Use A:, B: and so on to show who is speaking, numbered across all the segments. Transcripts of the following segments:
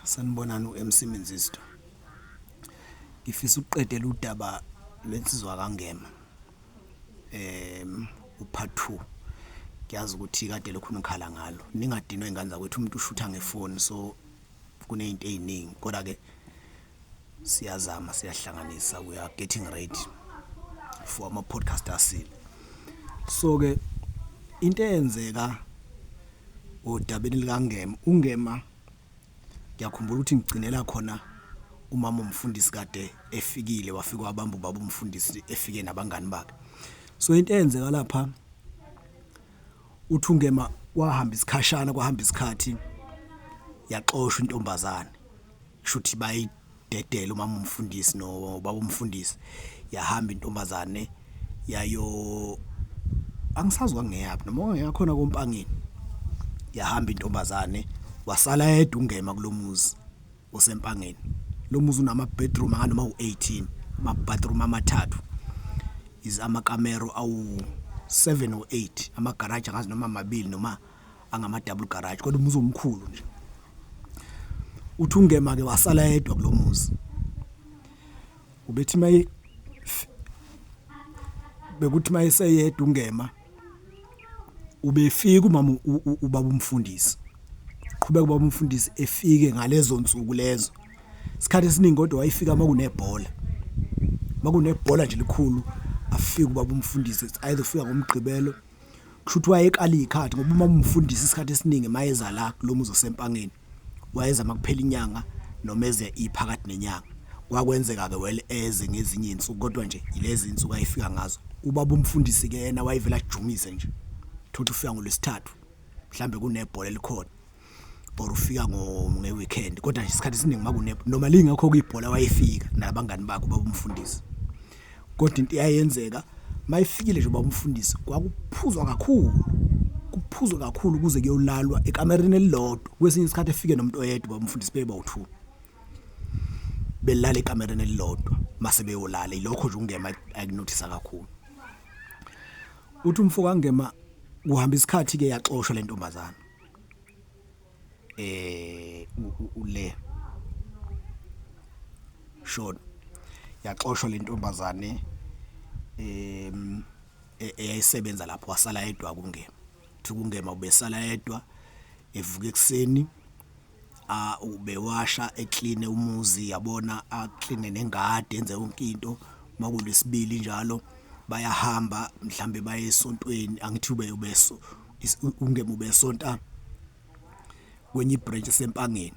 A: Sanibonani uMC Menzisto. Ngifisa ukuqedela udaba lwensizwa kaNgema. Upart 2. Ngiyazi ukuthi kade lokhu nikhala ngalo. Ningadinwe ingane zakwethu umuntu ushutha ngefoni so kunezinto eziningi kodwa ke siyazama siyahlanganisa we are getting ready for ama podcast asile. So ke into eyenzeka odabeni likaNgema, uNgema ngiyakhumbula ukuthi ngigcinela khona umama umfundisi kade efikile wafika wabamba ubaba umfundisi efike nabangani bakhe. So into eyenzeka lapha uthi uNgema wahamba isikhashana kwahamba isikhathi yaxoshwa intombazane kushuthi bayidedela umama umfundisi no baba umfundisi yahamba intombazane yayo angisazi kwangeyaphi noma ngiyakhona kompangeni yahamba intombazane wasala yedwa uNgema kulomuzi osempangeni. Lo muzi unama bedroom anganoma u18 ama bathroom amathathu amakamero awu 7 or 8 ama garage angazi noma amabili noma angama double garage kodwa umuzi omkhulu nje. Uthi uNgema ke wasala yedwa kulomuzi ubethi bekuthi mayeseyedwa uNgema ubefika umama ubaba umfundisi qhubeka ubaba umfundisi efike ngalezo nsuku lezo isikhathi esiningi kodwa wayifika makunebhola nje likhulu afika ubaba umfundisi either ufika ngomgqibelo kushuthi wayekala ikhathi ngoba umama umfundisi isikhathi esiningi mayeza la kulomuzi osempangeni wayeza makuphela inyanga noma eze iphakathi nenyanga kwakwenzeka ke well eze ngezinye insuku kodwa nje ilezi insuku ayifika ngazo ubaba umfundisi ke yena wayevela ajumise nje thothi ufika ngolwesithathu mhlambe kunebhola elikhona or ufika ngeweekend kodwa nje isikhathi esiningi noma lingakho kuyibhola wayefika nabangani bakhe ubaba umfundisi. Kodwa into iyayenzeka mayifikile nje ubaba umfundisi kwakuphuzwa kakhulu kuze kuyolalwa ekamereni elilodwa kwesinye isikhathi efike nomuntu oyedwa ubaba umfundisi beba u2 belala ekamereni elilodwa mase beyolala ilokho nje uNgema akunothisa kakhulu. Uthi umfoko kaNgema uhamba isikhathi ke yaxoshwa lentombazana ule short yaxoshwa lentombazane eyayisebenza lapho wasala yedwa kuNgema. Uthi kuNgema ubesala yedwa evuka ekseni ubewasha eclean umuzi yabona aclean nengadi enze yonke into makulesibili njalo bayahamba mhlambe baye esontweni angithi ubeso uNgema ubesonta kwenye branch esempangeni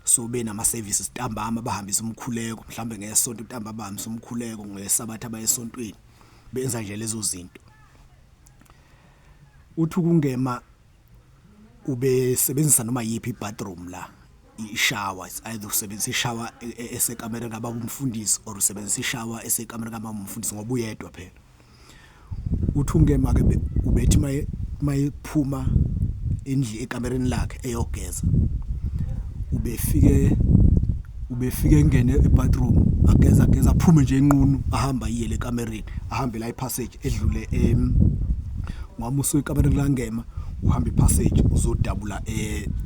A: so benama services ntambama bahambisa umkhuleko mhlambe ngesonto ntamba bahambisa umkhuleko ngesabatha abayesontweni benza nje lezo zinto. Uthi kuNgema ubesebenzisa noma yipi bathroom la ishower either usebenzisa ishower esekamereni kababa umfundisi or usebenzisa ishower esekamereni kababa umfundisi ngoba uyedwa phela. Uthi uNgema ke ubethi mayiphuma endli ekamereni lakhe eyogeza ubefike ngene ebathroom ageza aphume nje enqunu ahamba yiyele ekamereni ahambe la ipassage edlule ngamuso ekamereni laNgema uhamba ipassage uzodabula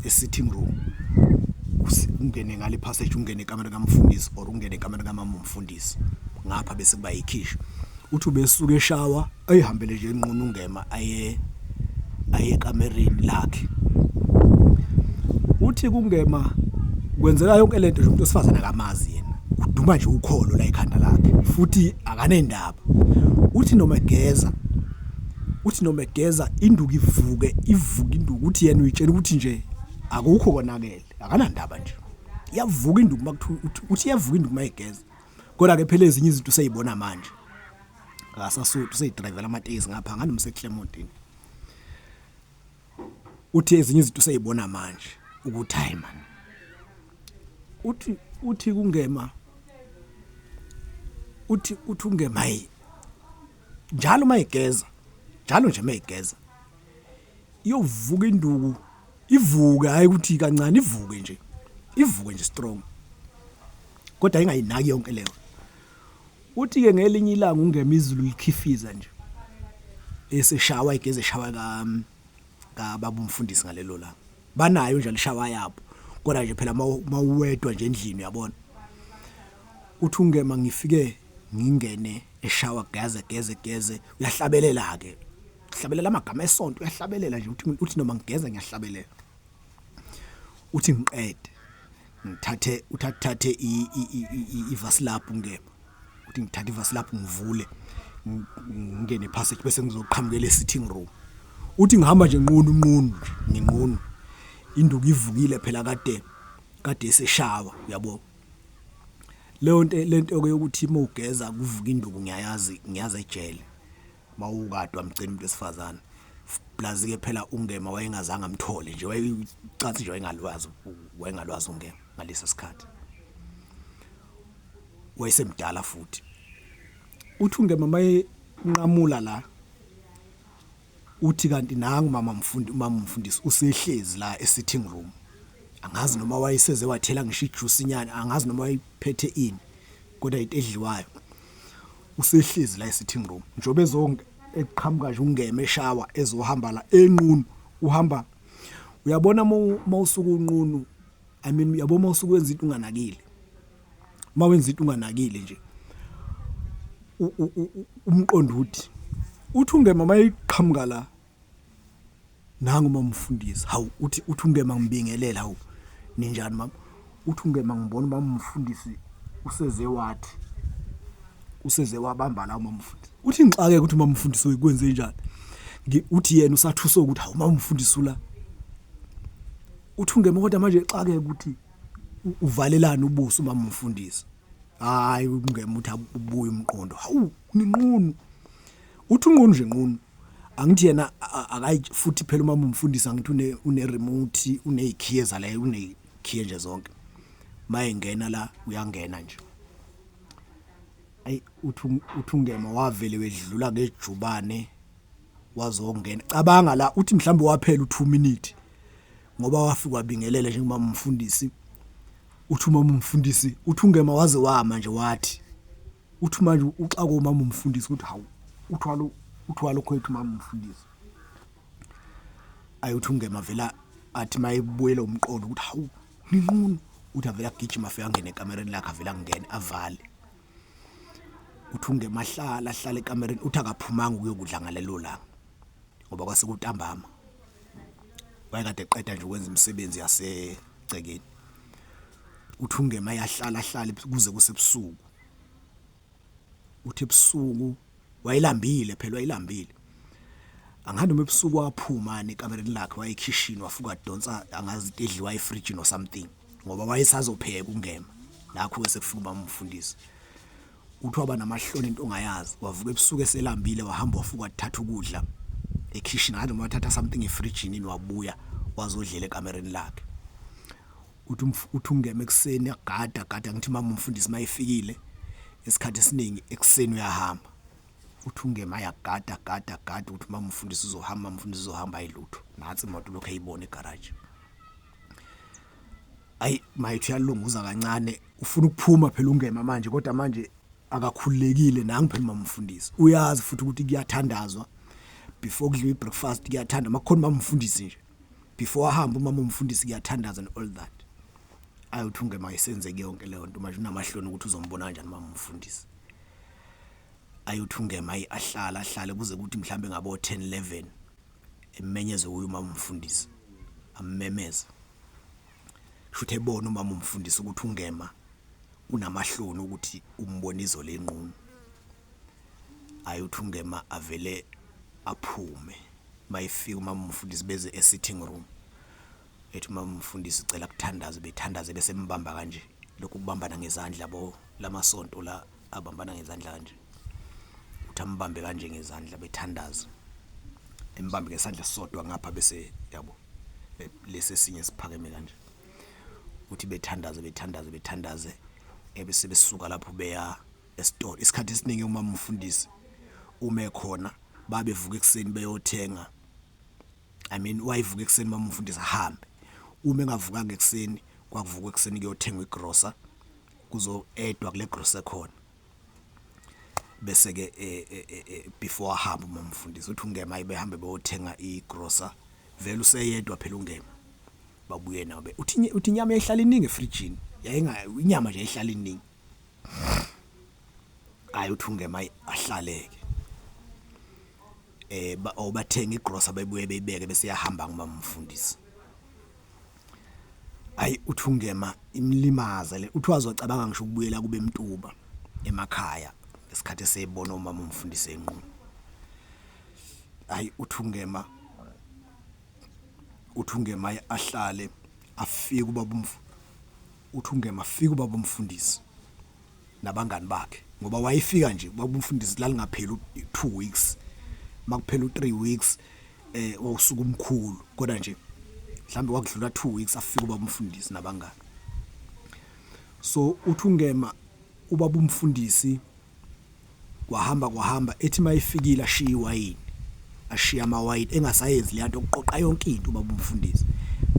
A: esitting room ungene ngale passage ungene ekamereni kamfundisi or ungene ekamereni kamama umfundisi ngapha bese kuba yikhishi. Uthi ubesuka eshower ayihambele nje enqunu uNgema aye ekamereni lakhe. Uthi kuNgema kwenzeka yonke lento nje umuntu osifazana akamazi yena uduma nje ukholo la ekhanda lakhe futhi akanendaba. Uthi noma egeza induku ivuke induku uthi yena uyitshela ukuthi nje akukho konakele akanandaba nje iyavuka induku makuthu uthi iyavuka induku mayigeza kodwa ke phela ezinye izinto useyibona manje akasasuthu useyidrivela amatekisi ngapha nganomse eClermont. Uthi ezinye izinto useyibona manje ukuthi hayi man uthi kuNgema uthi uNgema hayi njalo mayigeza iyovuka induku ivuke hayi ukuthi kancane ivuke nje strong kodwa ingayinaki yonke leyo. Uthi ke ngelinye ilanga uNgema izulu likhifiza nje eseshawa igeze shawa kababa umfundisi ngalelo langa banayo nje lishawa yabo kodwa nje phela mawuwedwa nje endlini uyabona uthi ungema ngifike ngingene eshawa geze uyahlabelela ke uhlabelela amagama esonto uyahlabelela nje uthi noma ngigeza ngiyahlabelela uthi ngiqede uthathe ivasi lapho ngema uthi ngithatha ivasi lapho ngivule ngingene passage bese ngizoqhamukela sitting room uthi ngihamba nje nginqunu induku ivukile phela kade eseshawa uyabo lento yokuthi mawugeza kuvuka induku ngiyazi ejele mawukadwa amgcina umuntu wesifazana plus ke phela ungema wayengazange amthole nje wayecathi nje wayengalwazi ungema ngalesa sikhathi wayesemdala futhi uthi ungema maye nqamula la uthi kanti nangu mama mfundisi usehlezi la e-sitting room angazi noma wayeseze wathela ngisho ijuice inyana angazi noma wayiphethe ini kodwa into edliwayo usehlezi la e-sitting room njobe ezonke eqhamuka nje ungema eshawa ezohamba la enqunu uhamba uyabona mawusuka unqunu I mean uyabona mawusuka wenza into unganakile mawenza into unganakile nje umqondo uthi ungema mayiqhamuka la nangu mamfundisi hawu uthi ungema ngibingelela hawu ninjani mama uthi ungema ngibona mamfundisi useze wabamba la mamfundisi uthi ngixake ukuthi mamfundisi uyikwenze njani uthi yena usathusa ukuthi hawu mamfundisi la uthi ungema kodwa manje exake ukuthi uvalelana ubuso mamfundisi hayi ungema uthi ubuye umqondo hawu ninqunu uthi unqunu nje nqunu angithi yena akayi futhi phela uma umfundisi angithi une remote unezikhiye la unezikhiye nje zonke mayengena la uyangena nje ayi uthi ungema wavele wedlula ngejubane wazongena cabanga la uthi mhlambe waphela u2 minutes ngoba wafika wabingelela njengoba umfundisi uthi uma umfundisi uthi ungema waze wama nje wathi uthi manje uxa ko mama umfundisi uthi hawu uthwalo kwethu mama umfundisi ayi uthi ungema vela athi mayibuyela umqondo ukuthi hawu ninqunu uthi avela gijima afika ngene ekamereni lakhe avela ngene avale uthi ungema hlala ekamereni uthi akaphumanga ukuyokudla ngalelo la ngoba kwase kutambama wayekade eqeda nje ukwenza imisebenzi yasegcekeni uthi ungema yahlala kuze kusebusuku uthi ebusuku wayilambile phela angihamba ebusuku waphuma ekamereni lakhe wayekhishini wafuka donsa angazi edliwa efridge no something ngoba wayesazopheka ungema lakho bese kufika umfundisi uthi waba namahloni into ongayazi wavuka ebusuku eselambile wahamba wafuka wathatha ukudla ekhishini ngathi noma wathatha something efridge nini wabuya wazodlela ekamereni lakhe uthi ungema ekseni agada ngithi mama umfundisi mayifikile isikhathi esiningi ekseni uyahamba uthi ungema yagada uthi mama umfundisi uzohamba ayilutho nathi imoto lokho ayibona egarage ayi mayithi yalunguza kancane ufuna ukuphuma phela ungema manje kodwa manje akakhululekile nangi phela mama umfundisi uyazi futhi ukuthi kuyathandazwa before kudliwa ibreakfast kuyathanda makhona mama umfundisi nje before ahamba mama umfundisi kuyathandaza and all that ayi uthi ungema isenzeke yonke leyo nto manje unamahloni ukuthi uzombona kanjani mama umfundisi ayothi ungema ahlale kuze kuthi mhlambe ngabo 10-11 emenyeze uyu mama umfundisi ammemeza shuthe ebona umama umfundisi ukuthi ungema unamahloni ukuthi umbonizo lenqunu ayothi ungema avele aphume mayifika umama umfundisi beze e-sitting room ethi umama umfundisi cela kuthandaze bethandaze bese mbamba kanje lokhu kubambana ngezandla bo lamasonto la abambana ngezandla kanje uthambambe kanje ngezandla bethandaza embambe ngesandla sodwa ngapha bese yabo lesi sinye siphakeme kanje uthi bethandaze ebese besuka lapho beya e-store isikhathi esiningi umama umfundisi ume khona babevuka ekseni beyothenga wayivuka ekseni mama umfundisi ahambe uma engavuka ngekseni kwakuvuka ekseni kuyothenga igrocer kuzo edwa kule grocer khona bese ke before ahamba mama umfundisi uthi ungema ibehambe beyothenga igrocer vele useyedwa phela ungema babuye nabe uthi inyama yayihlala iningi efrijini inyama nje yayihlala iningi hayi uthi ungema ahlaleke bathenga igrosa bebuye beyibeke bese yahamba ngumama umfundisi hayi uthi ungema imlimaza le uthi wazocabanga ngisho ukubuyela kube Mtuba emakhaya ngesikhathi esebona umama umfundisi enqunu hayi uthi ungema ahlale afike ubaba umfundisi nabangani bakhe ngoba wayefika nje ubaba umfundisi lalingaphela 2 weeks makuphela 3 weeks wawusuka umkhulu kodwa nje mhlambe wakudlula 2 weeks afika ubaba umfundisi nabangani so uthi ungema ubaba umfundisi kwahamba ethi mayifikile ashiya amawayini engasayenzi le nto okuqoqa yonke into ubaba umfundisi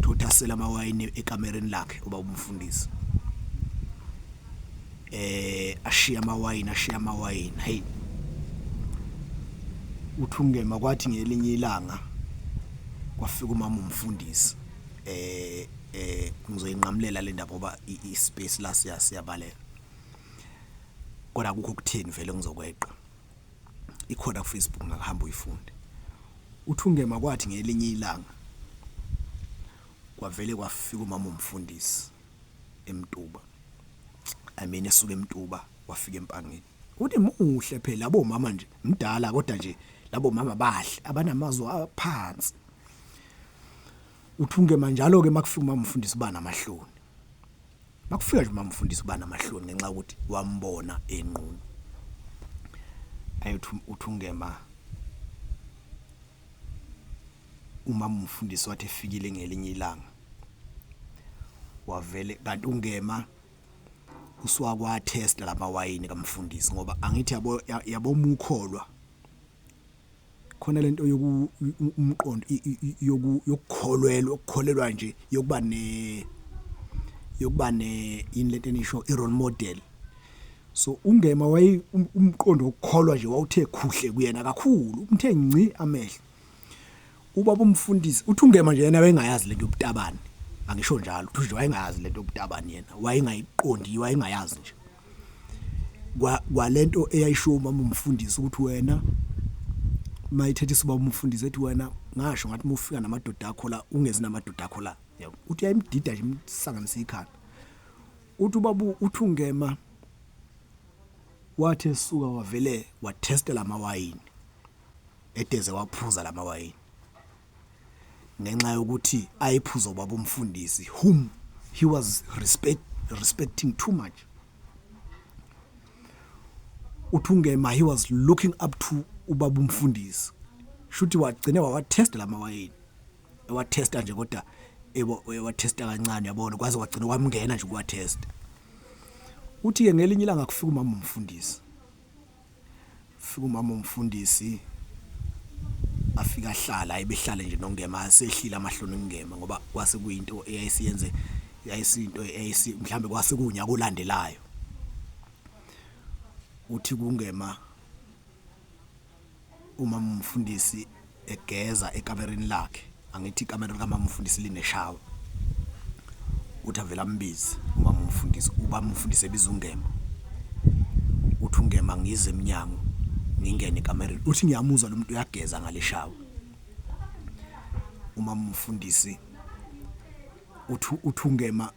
A: thothasela amawayini ekamereni lakhe ubaba umfundisi ashiya amawayini hey uthi ungema kwathi ngelinye ilanga kwafika umama umfundisi ngizoyinqamulela le ndaba ngoba ispace la siyabaleka kodwa akukho ukutheni vele ngizokweqa ikhona ku Facebook ngahamba uyifunde uthi ungema kwathi ngelinye ilanga kwavele kwafika umama umfundisi eMtuba esuka eMtuba wafika eMpangeni uthi muhle phela labo mama nje mdala kodwa nje labo mama bahle abanamazwi aphansi uthi ungema njalo ke makufika umama umfundisi bana amahloni makufika nje umama umfundisi bana amahloni ngenxa ukuthi wambona enqunu ayithi uthi ungema umama umfundisi wathi efikile ngelinye ilanga wavele kanti ungema uswakwa test lamawayini kamfundisi ngoba angithi yabo umukholwa khona lento umqondo yokukholelwa nje yokuba in lento enisho i role model so ungema wayi umqondo wokukholwa nje wawuthe kuhle kuyena kakhulu umthe ngci amehlo ubaba umfundisi uthi ungema nje yena wayengayazi lento yobutabani angisho njalo uthi nje wayengayazi lento yobutabani yena wayengayiqondi wayengayazi nje kwalento eyayisho umama umfundisi ukuthi wena mayithethe ubaba umfundisi ethi wena ngasho ngathi mufika namadoda akho la ungezi namadoda akho la uthi ayimdida nje imsanganisa ikhanda uthi ubaba uthi ungema wathi esuka wavele watestela amawayini edeze waphuza lamawayini ngenxa yokuthi ayiphuza ubaba umfundisi whom he was respecting too much uthi ungema he was looking up to ubaba umfundisi shuthi wagcina wawatesta lamawayini ewatesta nje kodwa ewatesta kancane yabona kwaze wagcina kwamngena nje kuwatesta uthi ke ngelinye ilanga kufika umama umfundisi afika hlala ayibehlala nje nongema sehlila amahloni ngema ngoba kwase kuyinto eyayisiyenze yayisinto mhlambe kwase kunyaka olandelayo uthi kungema umama umfundisi egeza ekamereni lakhe angithi ikamera kamama umfundisi lineshawa uthi avela ambizi umama umfundisi ubaba umfundisi ebiza ungema uthi ungema ngize eminyango ngingene ekamereni uthi ngiyamuzwa lo muntu uyageza ngaleshawa umama umfundisi uthi ungema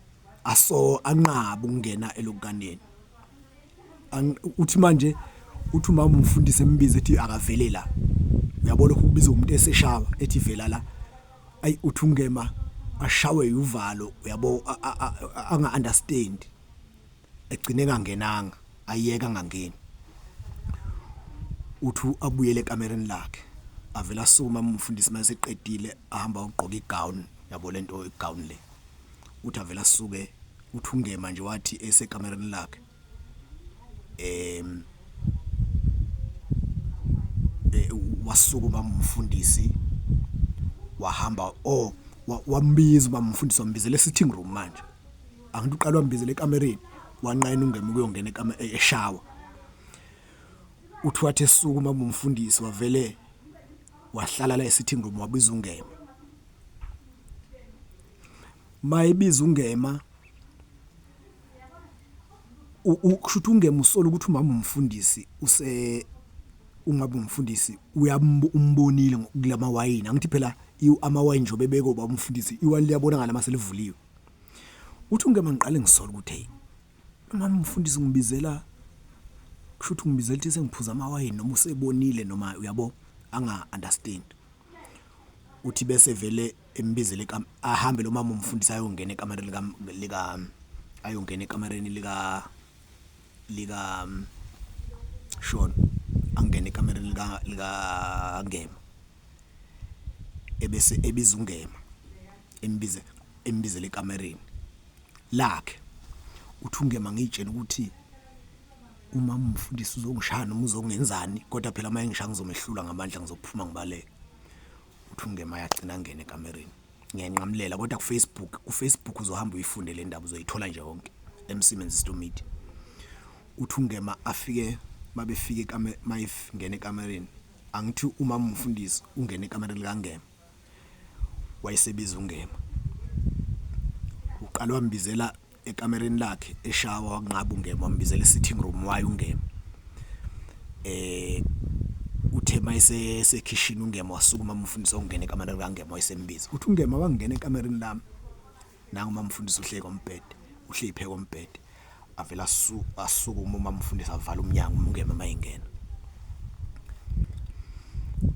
A: anqaba ukungena elokukaneni uthi manje uthi umama umfundisi embize ethi akavele la uyabona ukubiza umuntu eseshawa ethi vela la ayi uthi ungema ashawe uvalo uyabo anga understand egcine kangenanga ayeka ngangeni uthi abuyele ekamereni lakhe avela suma umfundisi mase eqedile ahamba ugqoka igown yabo lento igown le uthi avela suke uthi ungema nje wathi esekamereni lakhe wasukuma umfundisi wahamba wambiza umfundisi wambizela e-sitting room manje angithi uqala wambizela ekamereni wanqayina ungema ukuyongena eshawa uthi wathi esukuma umfundisi wavele wahlala la e-sitting room wabiza ungema mayibiza ungema ukushuthi ungema usola ukuthi umama umfundisi ungabe umfundisi umbonile kulama wayini angithi phela amawayini nje bebeke oba umfundisi iwali liyabona ngalama selivuliwe uthi ungema ngiqale ngisola ukuthi hey mama umfundisi ngibizela kushuthi ngibizela ukuthi sengiphuza amawayini noma usebonile noma uyabo anga understand uthi bese vele embizele ahambe lo mama umfundisi ayongena ekamereni ayongena ekamereni lika Sean angene ekamereni lika Ngema ebese ebiza ungema embizele ekamereni lakhe uthi ungema ngitshela ukuthi umama umfundisi uzongishaya noma uzongenzani kodwa phela manje ngishaya ngizomehlula ngamandla ngizophuma ngibaleke uthi ungema yagcina ngene ekamereni ngiyanqamulela kodwa ku Facebook uzohamba uyifunde le ndaba uzoyithola nje yonke emsimenzi Stomidi uthi ungema afike mabefike mayingene ekamereni angithi umama umfundisi ungene ekamereni likaNgema wayesebiza ungema uqala wambizela ekamereni lakhe eshawa wanqaba ungema wambizela sitting room waye ungema uthe mayise kitchen ungema wasukuma umfundisi ongena ekamereni kaNgema wayesembiza uthi ungema wangena ekamereni lami nangu umama umfundisi uhleke kombhede uhle ipheke kombhede avela asukuma umama umfundisi avala umnyango ungema mayingena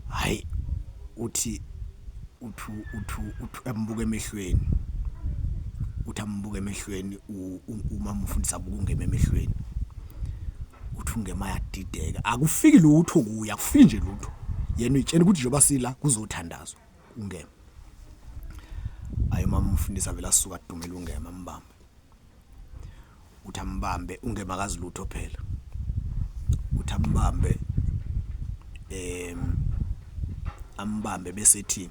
A: hayi uthi ambuke emehlweni uthi ambuke emehlweni umama umfundisi abuka ungema emehlweni uthi ungema yadideka akufiki lutho kuya akufiki nje lutho yena uyitshela ukuthi njoba sila kuzothandazwa ungema ayi mama umfundisi avela asuka adumela ungema mbamba uthi ambambe ungema kazi lutho phela uthi ambambe bese ethi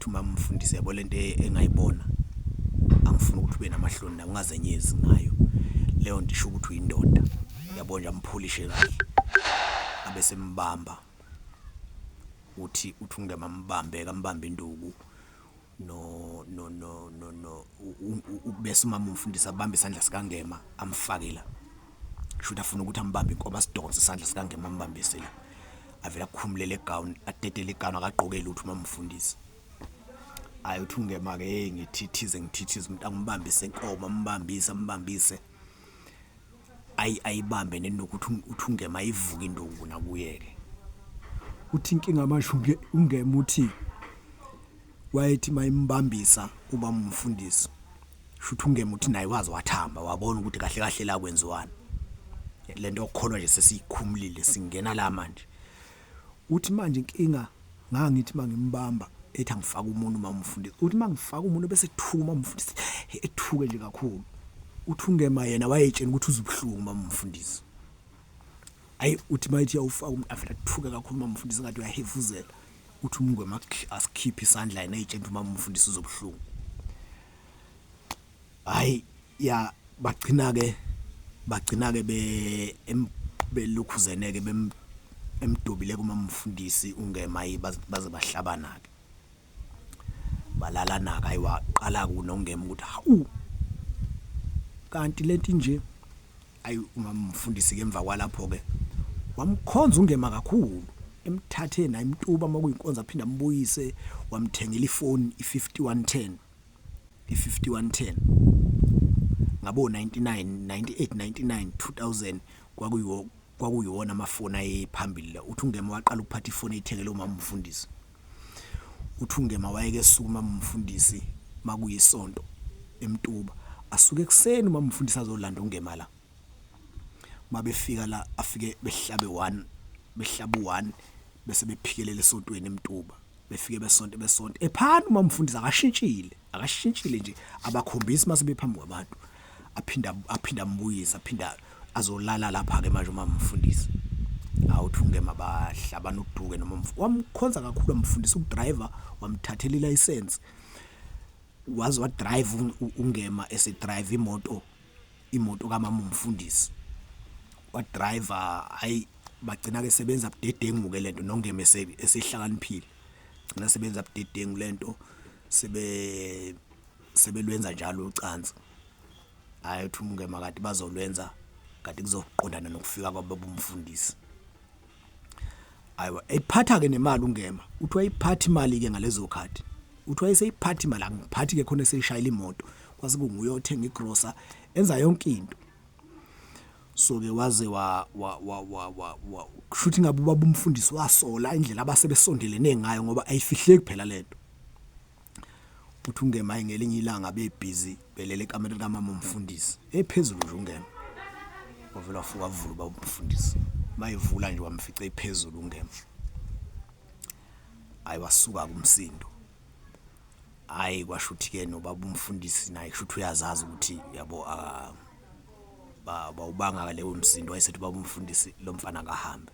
A: umama umfundisi yabo lento engayibona angifuna ukuthi ube namahloni na ungazenyezi ngayo leyo nto isho ukuthi uyindoda yabo nje ampholishe kahle abese mbamba uthi ungema mbambeka mbamba induku no bese umama umfundisi abambe isandla sikaNgema amfakela should afuna ukuthi ambambe inkoba sidonse isandla sikaNgema ambambise la avela kukhumulele egown adedele egown akagqoke lutho umama umfundisi ayi uthi ungema ke ngithithize umuntu angibambise inkomo ambambise ayibambe nenokuthi uthi ungema ivuka induku nakuyeke uthi inkinga amasho ungema uthi wayethi mayimbambisa uba umfundisi shuthi ungema uthi naye wazi wathamba wabona ukuthi kahle kahle la kwenziwana lento okholwa nje sesiyikhumulile singena la manje uthi manje inkinga ngangithi mangimbamba ethi angifaka umuntu uma umfundisi uthi mangifaka umuntu bese ethuma umfundisi ethuke nje kakhulu uthi ungema yena wayetshela ukuthi uzubhlungu uma umfundisi ayi uthi mayithi yawufaka umuntu afela ethuke kakhulu uma umfundisi ngathi uyahefuzela uthi ungema asikhiphe isandla yena etshela uma umfundisi uzobhlungu hayi ya bagcina ke belukhuzeneke emdobile kuma umfundisi ungema baze bahlabana ke balala naka ayiwaqala kunongema ukuthi hawu kanti lento nje ayi umfundisi ke emva kwalapho ke wamkhonza ungema kakhulu emthathe na imtuba makuyinkonza aphinda ambuyise wamthengela ifoni i5110 ngabo 98 99 2000 kwakuyiwona amafoni ayephambili la uthi ungema waqala ukuphatha ifoni eyithengele umama umfundisi uthi ungema wayeke sukuma umfundisi makuyisonto emtuba asuke ekseni umama umfundisi azolanda ungema la mabefika la afike behlabe 1 bese bephikelele esontweni emtuba befike besonto ephana umama umfundisi akashintshile nje abakhombisi mase bephambi kwabantu aphinda ambuyisa aphinda azolala lapha ke manje umama umfundisi awuthi ungema bahlaba nokuduke noma wamkhonza kakhulu umfundisi ukudriver wamthathela ilicense wazi wa drive ungema esedrive imoto kamama umfundisi wa driver ayi bagcina ke sebenza budedengu ke lento nongema esehlakaniphile gcina sebenza budedengu lento sebelwenza njalo ucansi hayi uthi ungema kade bazolwenza kade kuzoqondana nokufika kwababa umfundisi. Ayiwa ephatha ke nemali ungema uthi wayiphatha imali ke ngalezo khadi uthi wayeseyiphatha imali angiphathi ke khona seyishayela imoto kwase kunguye othenga igrocer enza yonke into. So ke waze kushuthi ngabe ubaba umfundisi wasola indlela abasebesondelene ngayo ngoba ayifihleki phela lento. Uthi ungema ngelinye ilanga bebusy belele ekamereni kamama umfundisi ephezulu nje ungema wavela wafuka avula ubaba umfundisi mayivula nje wamfica ephezulu ungema. Hayi wasuka kumsindo hayi kwashuthi ke nobaba umfundisi naye kushuthi uyazazi ukuthi yabo bawubanga leyo umsindo wayesethi baba umfundisi lo mfana kahambe.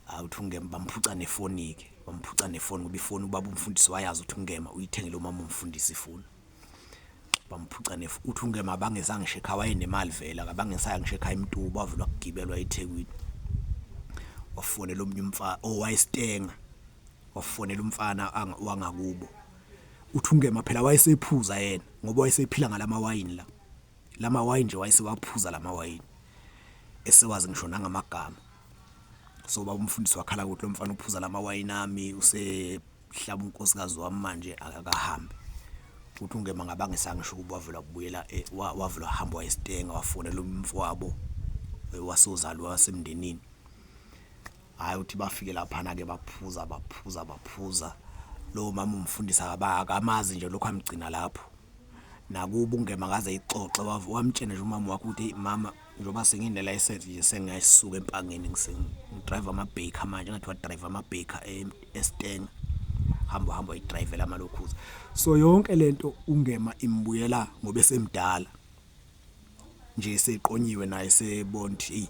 A: Awuthi ungema bamphuca nefoni ke bamphuca nefoni ngoba ifoni ubaba umfundisi wayazi ukuthi ungema uyithengele umama umfundisi ifoni. Bamphuca uthi ungema bangezange shekha wayenemali vela abangesaya ngishekha imtuba wavela ukugibelwa eThekwini. Wafonela omnye umfana owayestenga wafonela umfana wangakubo. Uthi ungema phela wayesephuza yena ngoba wayesephila ngalamawayini lamawayini nje wayesewaphuza lamawayini esewazi ngisho nangamagama. So baba umfundisi wakhala ukuthi lo mfana uphuza lamawayini ami usehlaba unkosikazi wami manje akakahambi. Uthi ungema ngabangesanga ngisho kuba wavela kubuyela wavela hamba wayestenga wafonela umfowabo wasozalwa wasemndenini. Hayi uthi bafike lapha na ke baphuza lo mama umfundisi akamazi nje lokho amgcina lapho nakuba ungema ngaze ixoxe wamtshena nje umama wakhe ukuthi mama njoba sengine license nje sengiyasuka empangeni ngidrive ama-baker manje ngathi wa drive ama-baker eStenga hamba idrivela amalokhuza. So yonke lento ungema imbuyela ngoba esemdala nje seqonyiwe naye sebona ukuthi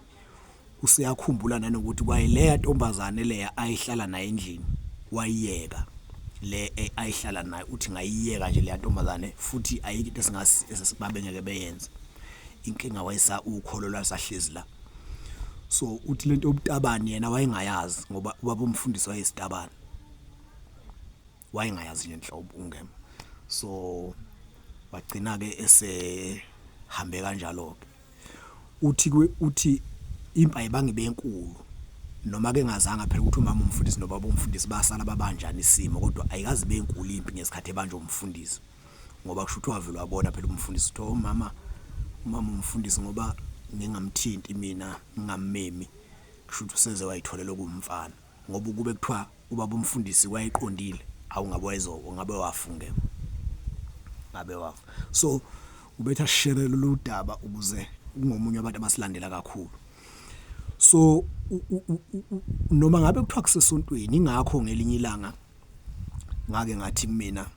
A: useyakhumbula nanokuthi kwayileya ntombazane leya ayihlala naye endlini wayiyeka le ayihlala naye uthi ngayiyeka nje le ntombazane futhi ayikho into esingasibabe ngeke beyenze inkinga wayesa ukholo lwasahlezi la. So uthi lento yobutabani yena wayengayazi ngoba ubaba umfundisi wayesitabani wayengayazi nje inhlobo ungema. So wagcina ke esehambe kanjalo ke uthi impa ibangibe enkulu noma ke ngazanga phela ukuthi umama umfundisi nobaba umfundisi basala babanjani isimo kodwa ayikazi benkulu impi ngesikhathi ebanje umfundisi ngoba kusho ukuthi wavela wabona phela umfundisi uthi umama umfundisi ngoba ngingamthinti mina ngingammemi kusho ukuthi useze wayitholela kumfana ngoba kube kuthiwa ubaba umfundisi wayiqondile awungabe ungabe wafunge ngabe wafu. So ubetha share lo daba ukuze ungomunye abantu abasilandela kakhulu. So noma ngabe kuthiwa kusesontweni ingakho ngelinye ilanga ngake ngathi kumina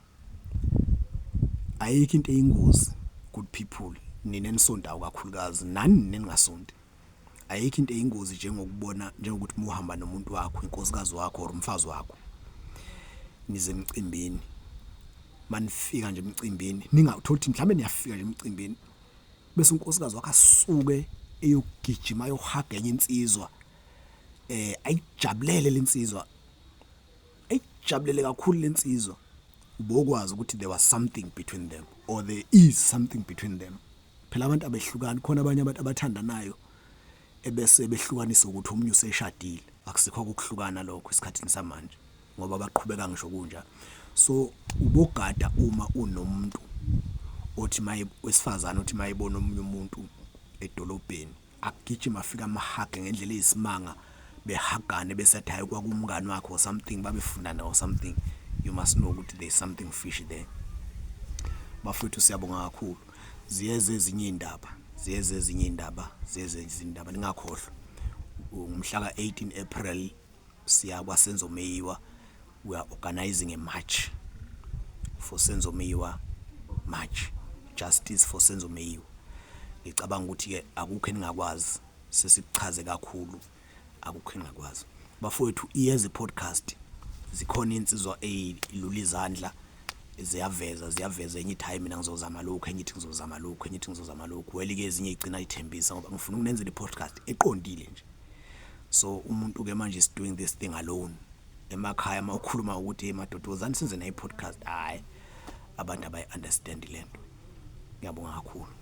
A: ayikho into eyingozi good people nina enisontayo kakhulukazi nani neningasonti ayikho into eyingozi njengokubona njengokuthi muhamba nomuntu wakho inkosikazi wakho or umfazi wakho nize emcimbini manifika nje emcimbini ningathothi mhlambe niyafika nje emcimbini bese unkosikazi wakho asuke eyogijima ayohaga enye insizwa ayijabulele lensizwa ayijabulele kakhulu lensizwa ubokwazi ukuthi there was something between them or there is something between them. Phela abantu abehlukani khona abanye abantu abathandanayo ebese behlukanisa ukuthi umunye useshadile akusikho ukuhlukana lokho esikhathini samanje ngoba baqhubeka ngisho kunja. So ubogada uma unomuntu othi wesifazana othi mayibona omunye umuntu edolobheni akugijima afika amahage ngendlela eyisimanga behagane bese athi hayi kwakumngani wakhe or something babefundana or something you must know ukuthi there is something fishy there. Bafethu siyabonga kakhulu ziyeze ezinye indaba ningakhohlwa ngomhla ka-18 April siya kwaSenzo Meyiwa we are organizing a march for Senzo Meyiwa march justice for Senzo Meyiwa. Ngicabanga ukuthi ke akukho eningakwazi sesichaze kakhulu akukho engakwazi bafowethu iyeze podcast zikhona insizwa elula izandla ziyaveza enye time mina ngizozama lokho enye ithi ngizozama lokho welike ezinye igcina ithembisa ngoba ngifuna ukunenzela i-podcast eqondile nje. So umuntu ke manje is doing this thing alone emakhaya mawukhuluma ukuthi madoda wozani senze na i-podcast hayi abantu abayi-understand lento. Ngiyabonga kakhulu.